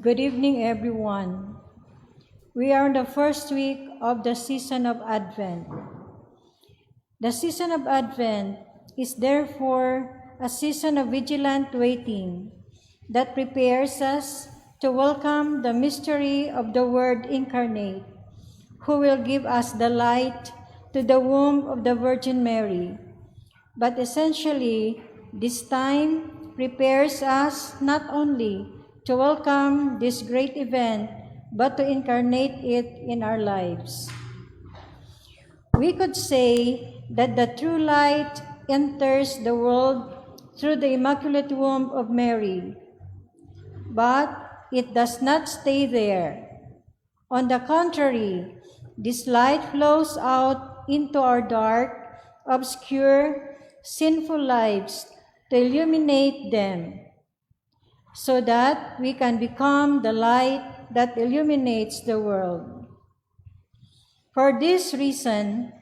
Good evening, everyone. We are in the first week of the season of Advent. The season of Advent is therefore a season of vigilant waiting that prepares us to welcome the mystery of the Word incarnate, who will give us the light to the womb of the Virgin Mary. But essentially, this time prepares us not only to welcome this great event, but to incarnate it in our lives. We could say that the true light enters the world through the Immaculate Womb of Mary, but it does not stay there. On the contrary, this light flows out into our dark, obscure, sinful lives to illuminate them, so that we can become the light that illuminates the world. For this reason,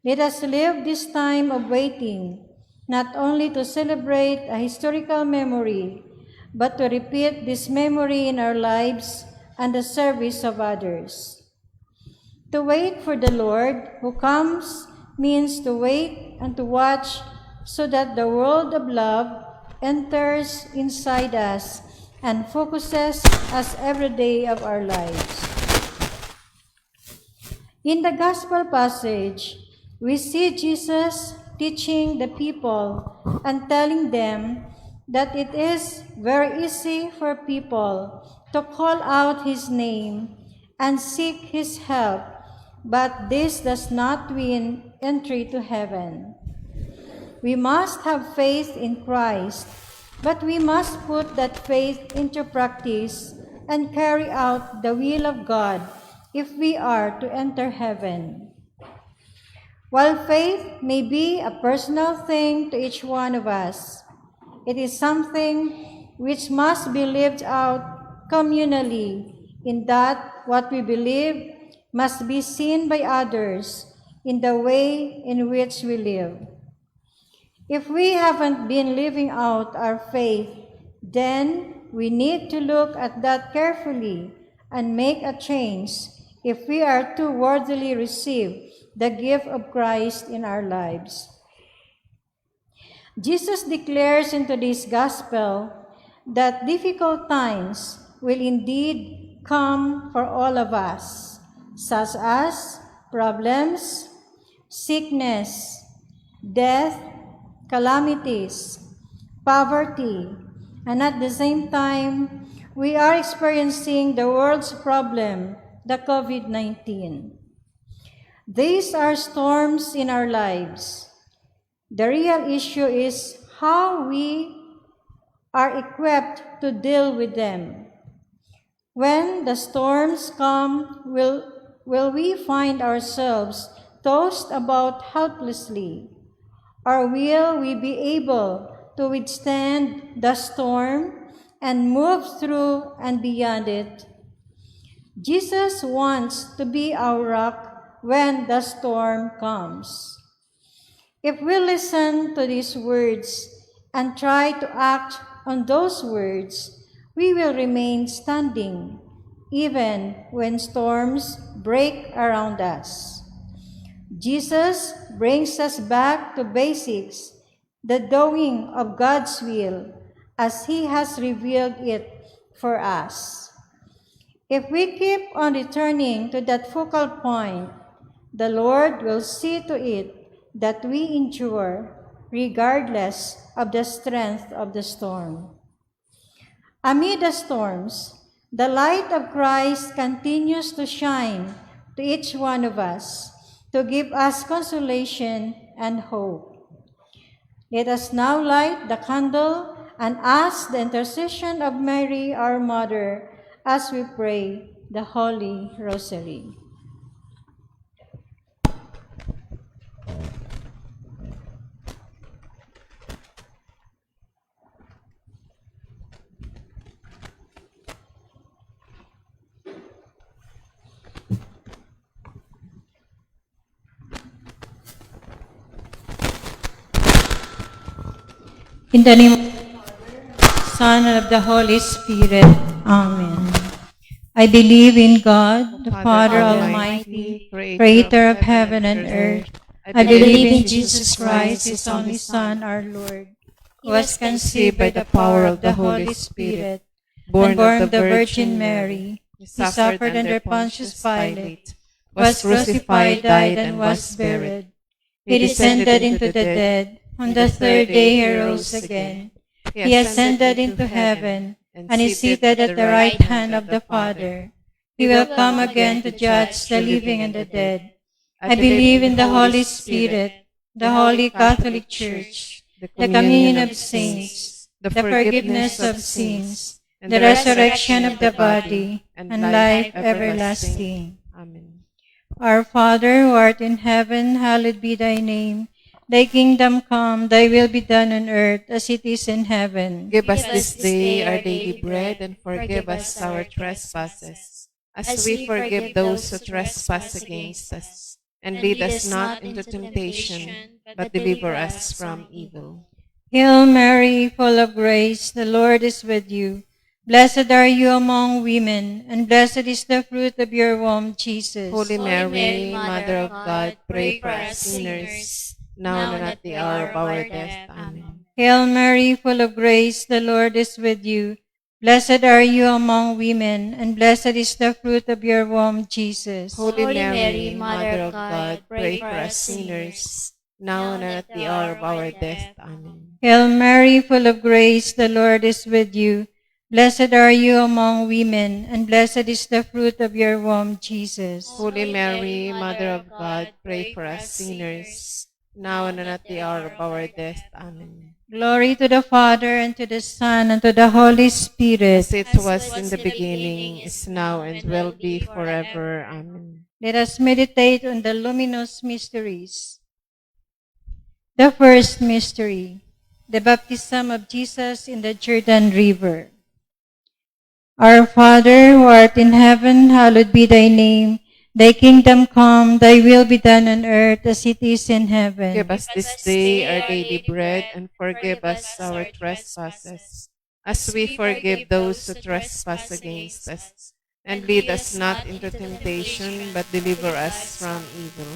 let us live this time of waiting, not only to celebrate a historical memory, but to repeat this memory in our lives and the service of others. To wait for the Lord who comes means to wait and to watch so that the world of love enters inside us and focuses us every day of our lives. In the Gospel passage, we see Jesus teaching the people and telling them that it is very easy for people to call out His name and seek His help, but this does not win entry to heaven. We must have faith in Christ, but we must put that faith into practice and carry out the will of God if we are to enter heaven. While faith may be a personal thing to each one of us, it is something which must be lived out communally, in that what we believe must be seen by others in the way in which we live. If we haven't been living out our faith, then we need to look at that carefully and make a change if we are to worthily receive the gift of Christ in our lives. Jesus declares in today's gospel that difficult times will indeed come for all of us, such as problems, sickness, death, calamities, poverty, and at the same time, we are experiencing the world's problem, the COVID-19. These are storms in our lives. The real issue is how we are equipped to deal with them. When the storms come, will we find ourselves tossed about helplessly? Or will we be able to withstand the storm and move through and beyond it? Jesus wants to be our rock when the storm comes. If we listen to these words and try to act on those words, we will remain standing, even when storms break around us. Jesus brings us back to basics, the doing of God's will, as He has revealed it for us. If we keep on returning to that focal point, the Lord will see to it that we endure regardless of the strength of the storm. Amid the storms, the light of Christ continues to shine to each one of us, to give us consolation and hope. Let us now light the candle and ask the intercession of Mary, our Mother, as we pray the Holy Rosary. In the name of the Father, Son, and of the Holy Spirit. Amen. I believe in God, the Father Almighty, creator of heaven and earth. I believe in Jesus Christ, his only Son, our Lord, who was conceived by the power of the Holy Spirit, born of the Virgin Mary. He suffered under Pontius Pilate, was crucified, died, and was buried. He descended into the dead. On the third day he rose again. He ascended into heaven and is seated at the right hand of the Father. He will come again to judge the living and the dead. I believe in the Holy Spirit, the Holy Catholic Church, the communion of saints, the forgiveness of sins, the resurrection of the body, and life everlasting. Amen. Our Father, who art in heaven, hallowed be thy name. Thy kingdom come, thy will be done on earth as it is in heaven. Give us this day our daily bread, and forgive us our trespasses, as we forgive those who trespass against us. And lead us not into temptation, but deliver us from evil. Hail Mary, full of grace, the Lord is with you. Blessed are you among women, and blessed is the fruit of your womb, Jesus. Holy Mary, Mother of God, pray for us sinners, now and at the hour of our death. Amen. Hail Mary, full of grace, the Lord is with you. Blessed are you among women, and blessed is the fruit of your womb, Jesus. Holy Mary, Mother of God, pray for us sinners, now and at the hour of our death. Amen. Hail Mary, full of grace, the Lord is with you. Blessed are you among women, and blessed is the fruit of your womb, Jesus. Holy Mary, Mother of God, pray for us sinners, now and at the hour of our death. Amen. Glory to the Father, and to the Son, and to the Holy Spirit. As it was in the beginning, is now, and will be forever. Amen. Let us meditate on the luminous mysteries. The first mystery, the baptism of Jesus in the Jordan River. Our Father, who art in heaven, hallowed be thy name. Thy kingdom come, thy will be done on earth as it is in heaven. Give us this day our daily bread, and forgive us our trespasses, as we forgive those who trespass against us. And lead us not into temptation, but deliver us from evil.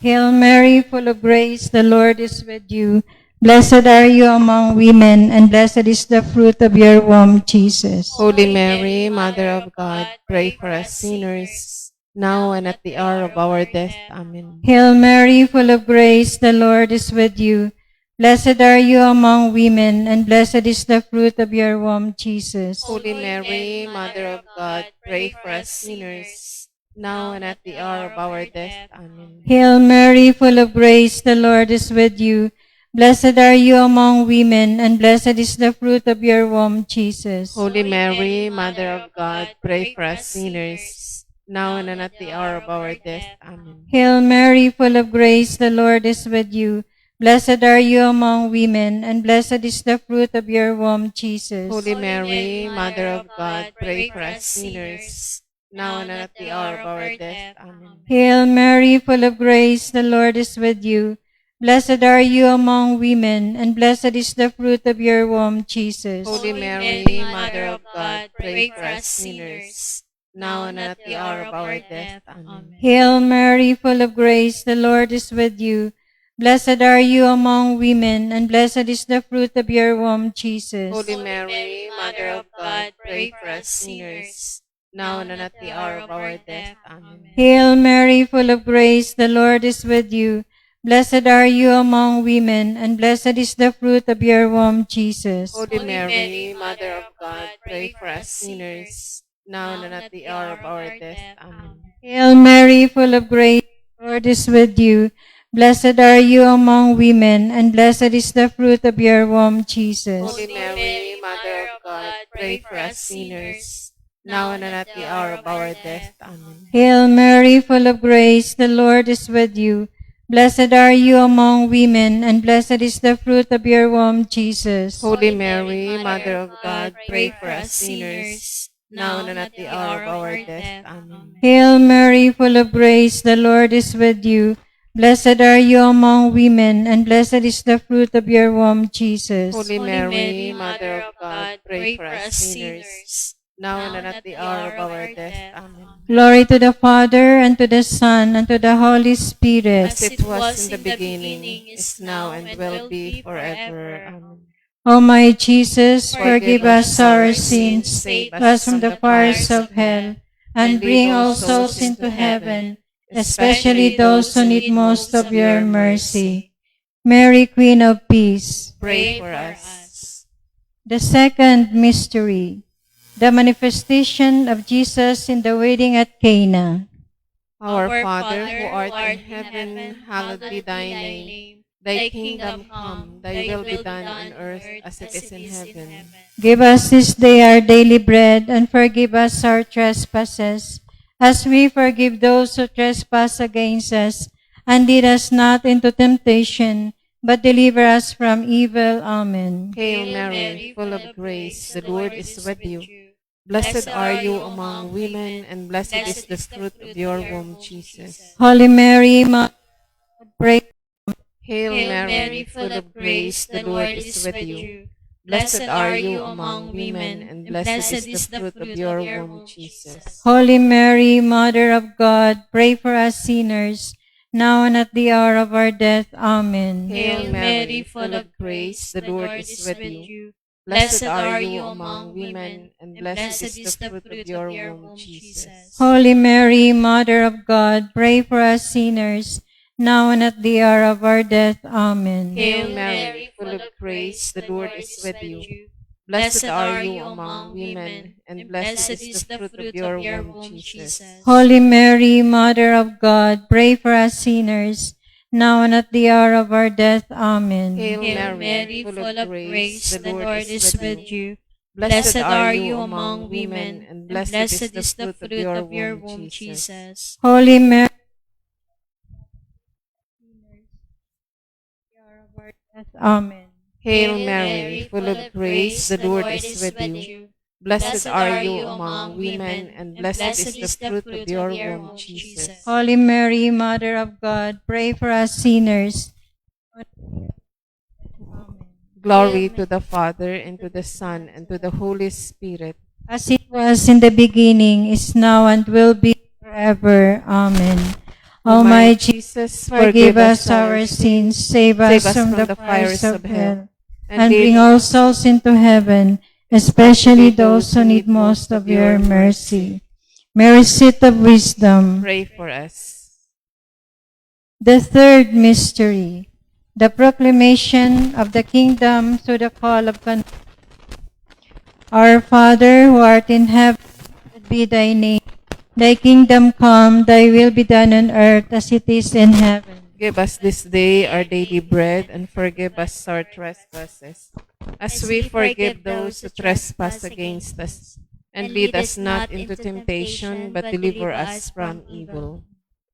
Hail Mary, full of grace, the Lord is with you. Blessed are you among women, and blessed is the fruit of your womb, Jesus. Holy Mary, Mother of God, pray for us sinners, now and at the hour of our death. Amen. Hail Mary, full of grace, the Lord is with you. Blessed are you among women, and blessed is the fruit of your womb, Jesus. Holy Mary, Mother of God, pray for us sinners, now and at the hour of our death. Amen. Hail Mary, full of grace, the Lord is with you. Blessed are you among women, and blessed is the fruit of your womb, Jesus. Holy Mary, Mother of God, pray for us sinners, now and at the hour of our death. Amen. Hail Mary, full of grace, the Lord is with you. Blessed are you among women, and blessed is the fruit of your womb, Jesus. Holy Mary, Mother of God, pray for us sinners, now and at the hour of our death. Amen. Hail Mary, full of grace, the Lord is with you. Blessed are you among women, and blessed is the fruit of your womb, Jesus. Holy Mary, Mother of God, pray for us sinners, now and at the hour of our death. Amen. Hail Mary, full of grace, the Lord is with you. Blessed are you among women, and blessed is the fruit of your womb, Jesus. Holy Mary, Mother of God, pray for us sinners, now and at the hour of our death. Amen. Hail Mary, full of grace, the Lord is with you. Blessed are you among women, and blessed is the fruit of your womb, Jesus. Holy Mary, Mother of God, pray for us sinners, now and at the hour of our death. Amen. Hail Mary, full of grace, the Lord is with you. Blessed are you among women, and blessed is the fruit of your womb, Jesus. Holy Mary, Mother of God, pray for us sinners, now and at the hour of our death. Amen. Hail Mary, full of grace, the Lord is with you. Blessed are you among women, and blessed is the fruit of your womb, Jesus. Holy Mary, Mother of God, pray for us sinners, now and at the hour of our death. Amen. Hail Mary, full of grace, the Lord is with you. Blessed are you among women, and blessed is the fruit of your womb, Jesus. Holy Mary, Mother of God, pray for us sinners, now and at the hour of our death. Amen. Glory to the Father, and to the Son, and to the Holy Spirit. As it was in the beginning, is now, and will be forever. Amen. O my Jesus, forgive us our sins, save us from the fires of hell, and bring all souls into heaven, especially those who need most of your mercy. Mary, Queen of Peace. Pray for us. The second mystery, the manifestation of Jesus in the wedding at Cana. Our Father, who art in heaven, hallowed be thy name. Thy kingdom come, thy will be done on earth as it is in heaven. Give us this day our daily bread, and forgive us our trespasses, as we forgive those who trespass against us. And lead us not into temptation, but deliver us from evil. Amen. Hail Mary, full of grace, the Lord is with you. Blessed are you among women, and blessed is the fruit of your womb, Jesus. Holy Mary, Mother of God, pray. Hail Mary, full of grace, the Lord is with you. Blessed are you among women, and blessed is the fruit of your womb, Jesus. Holy Mary, Mother of God, pray for us sinners, now and at the hour of our death. Amen. Hail Mary, full of grace, the Lord is with you. Blessed are you among women, and blessed is the fruit of your womb, Jesus. Holy Mary, Mother of God, pray for us sinners, now and at the hour of our death. Amen. Hail Mary, full of grace, the Lord is with you. Blessed are you among women, and blessed is the fruit of your womb, Jesus. Holy Mary, Mother of God, pray for us sinners, now and at the hour of our death. Amen. Hail Mary, full of grace, the Lord is with you. Blessed are you among women, and blessed is the fruit of your womb, Jesus. Holy Mary, Amen. Hail Mary, full of grace, the Lord is with you. Blessed are you among women, and blessed is the fruit of your womb, Jesus. Holy Mary, Mother of God, pray for us sinners. Glory to the Father, and to the Son, and to the Holy Spirit. As it was in the beginning, is now, and will be forever. Amen. O my Jesus, forgive us our sins, save us from the fires of hell, and bring all souls into heaven, especially those who need most of your mercy. Mary, seat of wisdom. Pray for us. The third mystery, the proclamation of the kingdom through the call of conversion. Our Father, who art in heaven, hallowed be thy name. Thy kingdom come, thy will be done on earth as it is in heaven. Give us this day our daily bread, and forgive us our trespasses, as we forgive those who trespass against us. And lead us not into temptation, but deliver us from evil.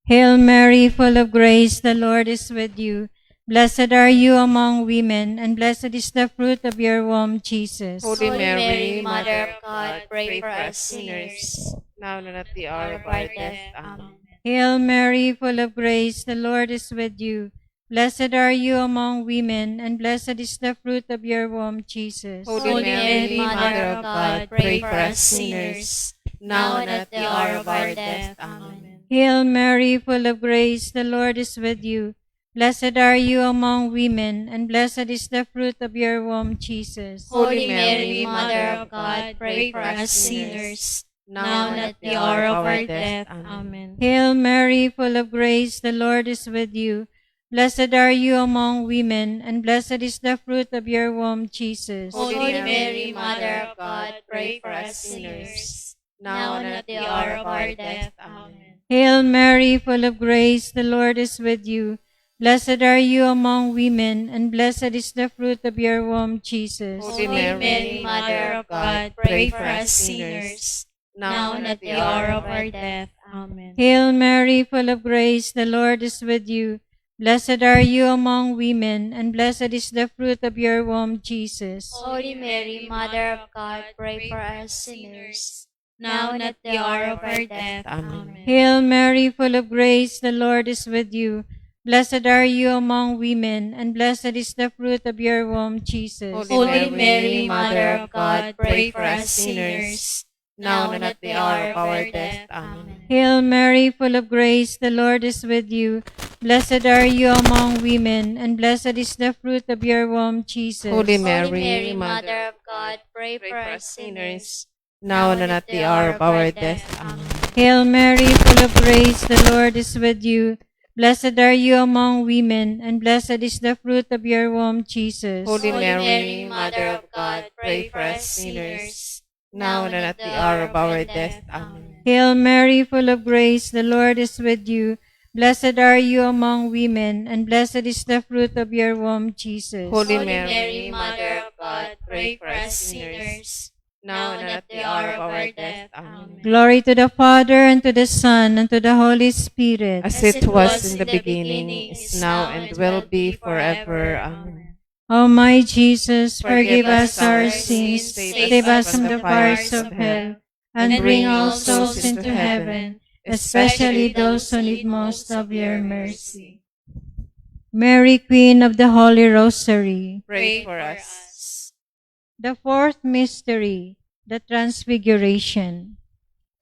Hail Mary, full of grace, the Lord is with you. Blessed are you among women, and blessed is the fruit of your womb, Jesus. Holy Mary, Mother of God, pray for us sinners, now and at the hour of our death. Amen. Hail Mary, full of grace, the Lord is with you. Blessed are you among women, and blessed is the fruit of your womb, Jesus. Holy Mary, Mother of God, pray for us sinners, now and at the hour of our death. Amen. Hail Mary, full of grace, the Lord is with you. Blessed are you among women, and blessed is the fruit of your womb, Jesus. Holy Mary, Mother of God, pray for us sinners, now and at the hour of our death. Amen. Hail Mary, full of grace, the Lord is with you. Blessed are you among women, and blessed is the fruit of your womb, Jesus. Holy Mary, Mother of God, pray for us sinners, now and at the hour of our death. Amen. Hail Mary, full of grace, the Lord is with you. Blessed are you among women, and blessed is the fruit of your womb, Jesus. Holy Holy Mary, Mother of God, pray for us sinners, now and at the hour of our death. Amen. Hail Mary, full of grace, the Lord is with you. Blessed are you among women, and blessed is the fruit of your womb, Jesus. Holy Mary, Mother of God, pray for us sinners, now and at the hour of our death. Amen. Hail Mary, full of grace, the Lord is with you. Blessed are you among women, and blessed is the fruit of your womb, Jesus. Holy Mary, Mother of God, pray for us sinners, now and at the hour of our death. Amen. Hail Mary, full of grace, the Lord is with you. Blessed are you among women, and blessed is the fruit of your womb, Jesus. Holy Holy Mary, Mary, Mother Mother of God, pray pray for us sinners, now and at the hour of our death. Amen. Hail Mary, full of grace, the Lord is with you. Blessed are you among women, and blessed is the fruit of your womb, Jesus. Holy Holy Mary, Mary, Mother of God, pray for us sinners, now and at the hour of our death. Amen. Hail Mary, full of grace, the Lord is with you. Blessed are you among women, and blessed is the fruit of your womb, Jesus. Holy Holy Mary, Mary, Mother Mother of God, pray for us sinners, now and at the hour of our death. Amen. Glory to the Father, and to the Son, and to the Holy Spirit. As it was in the beginning, is now, and will be forever. Amen. O my Jesus, Forgive forgive us our sins, save us from the fires of hell, and bring all souls into heaven, especially those who need most of your mercy. Mary, Queen of the Holy Rosary. Pray for us. The fourth mystery, the Transfiguration.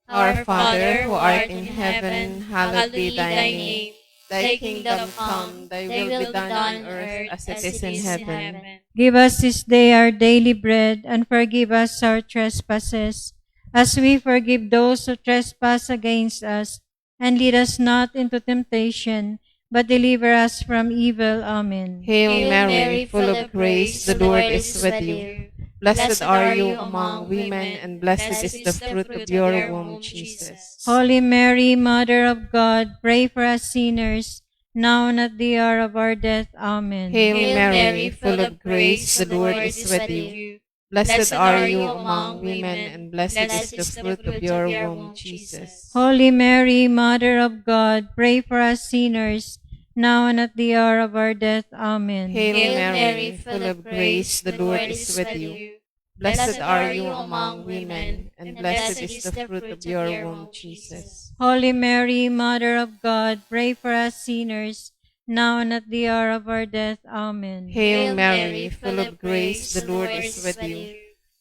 Our Father, who art in heaven, hallowed be thy name. Thy kingdom come, thy will be done on earth as it is in heaven. Give us this day our daily bread, and forgive us our trespasses, as we forgive those who trespass against us. And lead us not into temptation, but deliver us from evil. Amen. Hail Mary, full of grace, the Lord is with you. Blessed are you among women, and blessed is the fruit of your womb, Jesus. Holy Mary, Mother of God, pray for us sinners, now and at the hour of our death. Amen. Hail Mary, full of grace, the Lord is with you. Blessed are you among women, and blessed is the fruit of your womb, Jesus. Holy Mary, Mother of God, pray for us sinners, now and at the hour of our death. Amen. Hail Mary, full of grace, the Lord is with you. Blessed are you among women, and blessed is the fruit of your womb, Jesus. Holy Mary, Mother of God, pray for us sinners, now and at the hour of our death. Amen. Hail Mary, full of grace, the Lord is with you.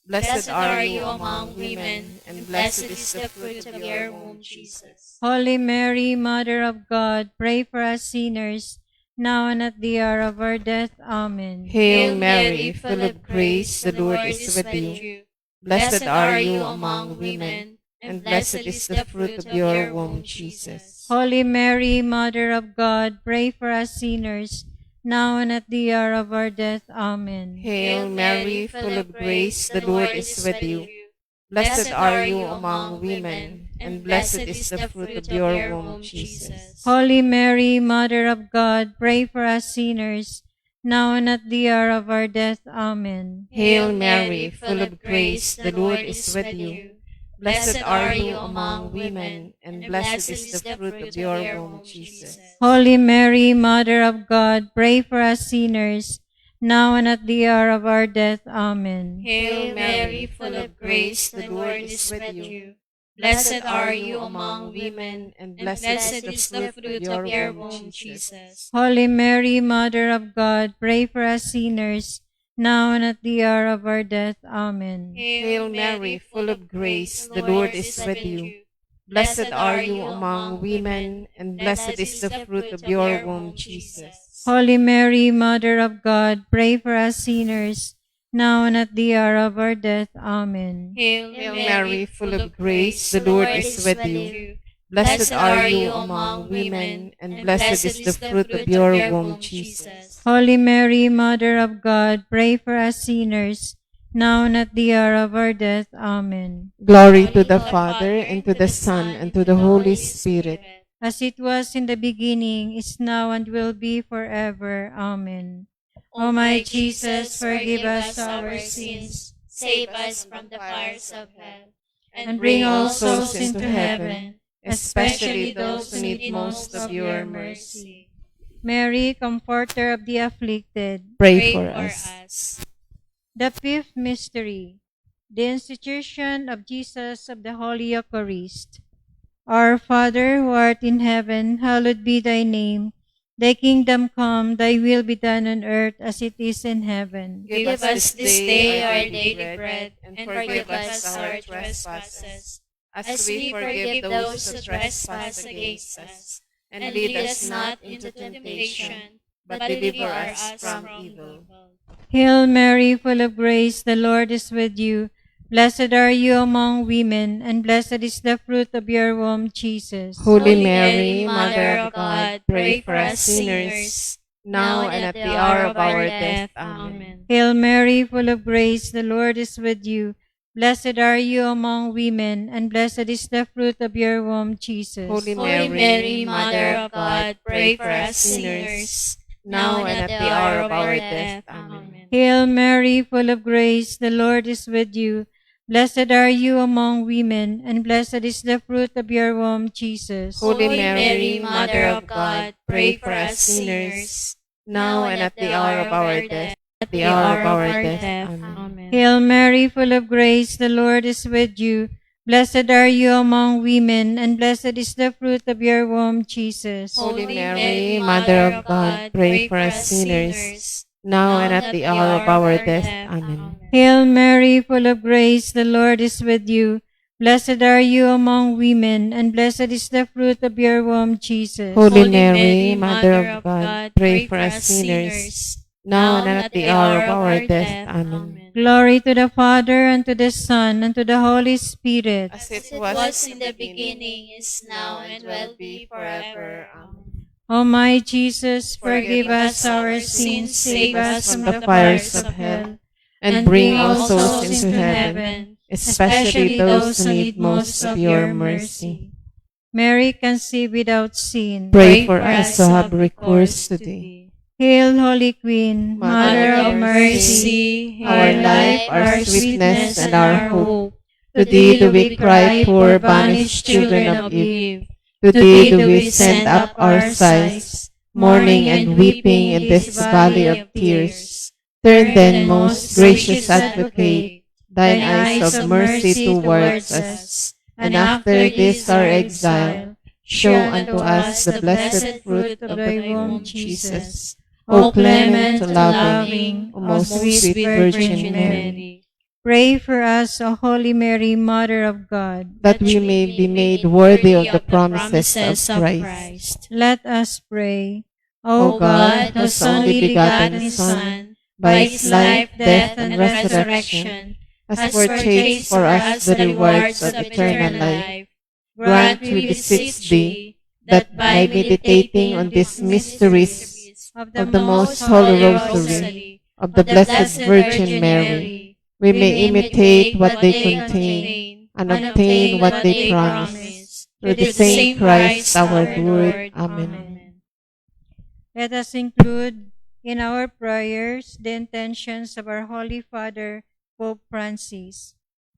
Blessed are you among women, and blessed is the fruit of your womb, Jesus. Holy Mary, Mother of God, pray for us sinners, now and at the hour of our death. Amen. Hail Mary, full of grace, the Lord is with you. Blessed are you among women, and blessed is the fruit of your womb, Jesus. Holy Mary, Mother of God, pray for us sinners, now and at the hour of our death. Amen. Hail Mary, full of grace, the Lord is with you. Blessed are you among women, and blessed is the fruit of your womb, Jesus. Holy Mary, Mother of God, pray for us sinners, now and at the hour of our death. Amen. Hail Mary, full of grace, the Lord is with you. Blessed are you among women, and blessed is the fruit of your womb, Jesus. Holy Mary, Mother of God, pray for us sinners, now and at the hour of our death. Amen. Hail Mary, full of grace, the Lord is with you. Blessed are you among women, and blessed is the fruit of your womb, Jesus. Holy Mary, Mother of God, pray for us sinners, now and at the hour of our death. Amen. Hail Mary, full of grace, the Lord is with you. Blessed are you among women, and blessed is the fruit of your womb, Jesus. Holy Mary, Mother of God, pray for us sinners, now and at the hour of our death. Amen. Hail Mary, full of grace, the Lord is with you. Blessed are you among women, and blessed is the fruit of your womb, Jesus. Holy Mary, Mother of God, pray for us sinners, now and at the hour of our death. Amen. Glory to the Father, and to the Son, and to the Holy Spirit. As it was in the beginning, is now, and will be forever. Amen. O my Jesus, forgive us our sins, save us from the fires of hell, and bring all souls into heaven, especially those who need most of your mercy. Mary, Comforter of the afflicted, Pray for us. The fifth mystery, the institution of Jesus of the Holy Eucharist. Our Father, who art in heaven, hallowed be thy name. Thy kingdom come, thy will be done on earth as it is in heaven. Give us this day our daily bread, and forgive us our trespasses, as we forgive those who trespass against us. And lead us not into temptation, but deliver us from evil. Hail Mary, full of grace, the Lord is with you. Blessed are you among women, and blessed is the fruit of your womb, Jesus. Holy Mary, Mother of God, pray for us sinners, now and at the hour of our death. Amen. Hail Mary, full of grace, the Lord is with you. Blessed are you among women, and blessed is the fruit of your womb, Jesus. Holy Holy Mary, Mother of God, pray for us sinners, now and at the hour of our death. Amen. Hail Mary, full of grace, the Lord is with you. Blessed are you among women, and blessed is the fruit of your womb, Jesus. Holy Mary, Mother of God, pray for us sinners, now and at the hour of our death. At the hour of our death. Amen. Hail Mary, full of grace, the Lord is with you. Blessed are you among women, and blessed is the fruit of your womb, Jesus. Holy Mary, Mother of God, pray for us sinners, now and at the hour of our death. Amen. Hail Mary, full of grace, the Lord is with you. Blessed are you among women, and blessed is the fruit of your womb, Jesus. Holy Mary, Mother of God, pray for us sinners, now and at the hour of our death. Amen. Glory to the Father, and to the Son, and to the Holy Spirit. As it As it was in the beginning, is now, and will be forever. Amen. O my Jesus, forgive Forgive us us our our sins, sins, save us from the fires fires of hell, and bring all souls into heaven, especially those who need most of your mercy. Mary conceived without sin. Pray for us who have recourse to thee. Hail, Holy Queen, Mother Mother of mercy, our life, our sweetness, and our hope. To thee do we cry, poor banished children of Eve. To thee do we send up our sighs, mourning and weeping in this valley of tears. Turn then, most gracious Advocate, thine eyes of mercy towards us, and after this our exile, show unto us the blessed fruit of thy womb, Jesus. O clement, loving, O most sweet Virgin Mary, Pray for us, O Holy Mary, Mother of God. that we may be made worthy of the promises of Christ. Let us pray. O O God, God, whose whose only only begotten begotten Son, Son, by his life, death, and resurrection, has purchased for us the rewards of eternal life, grant, we beseech thee, that by meditating on these mysteries of the most holy rosary of the Blessed Virgin Mary, we may imitate what they contain and obtain what they promise. Through the same Christ our Lord. Amen. let us include in our prayers the intentions of our Holy Father, Pope Francis.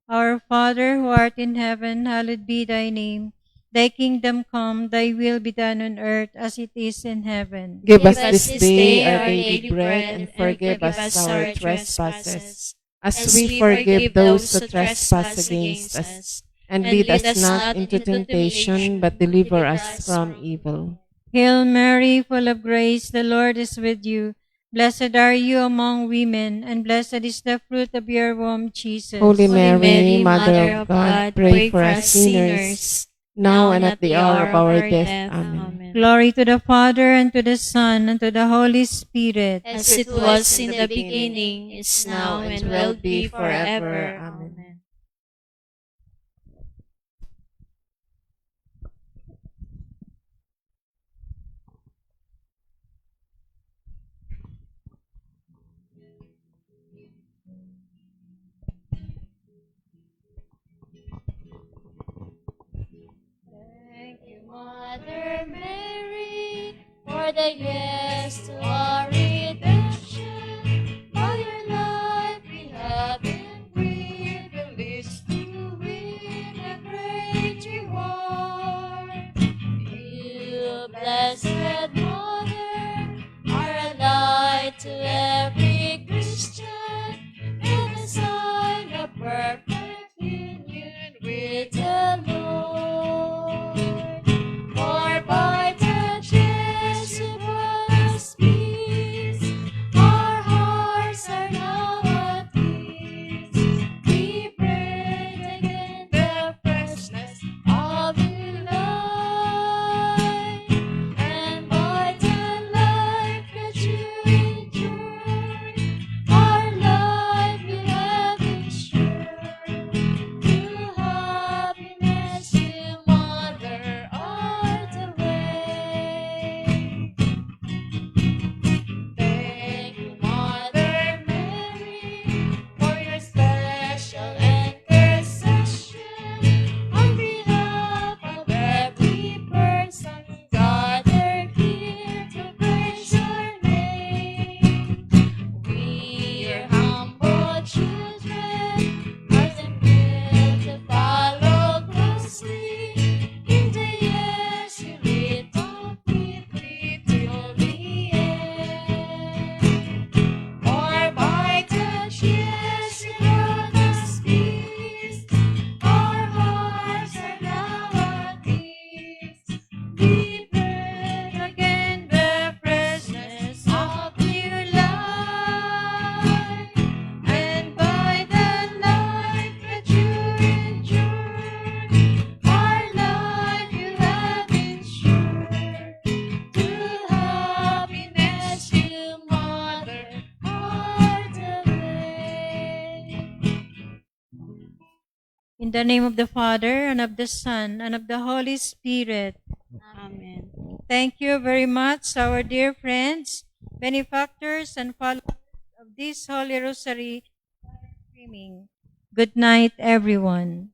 Our Father, who art in heaven, hallowed be thy name. Thy kingdom come, thy will be done on earth as it is in heaven. Give us this day our daily bread, and forgive us our trespasses, as we forgive those who trespass against us. And lead us not into temptation, but deliver us from evil. Hail Mary, full of grace, the Lord is with you. Blessed are you among women, and blessed is the fruit of your womb, Jesus. Holy Mary, Mother of God, pray for us sinners, now and at the hour of our death. Amen. Glory to the Father, and to the Son, and to the Holy Spirit. As it was in the beginning, is now, and will be forever. Amen. Thank you, Mother Mary, for the yes to our redemption. By your life we have been privileged to win a great reward. You, Blessed Mother, are a light to every Christian, and a sign of perfect union with the Lord. For by the Jesuit In the name of the Father, and of the Son, and of the Holy Spirit. Amen. Thank you very much, our dear friends, benefactors, and followers of this Holy Rosary. Good night, everyone.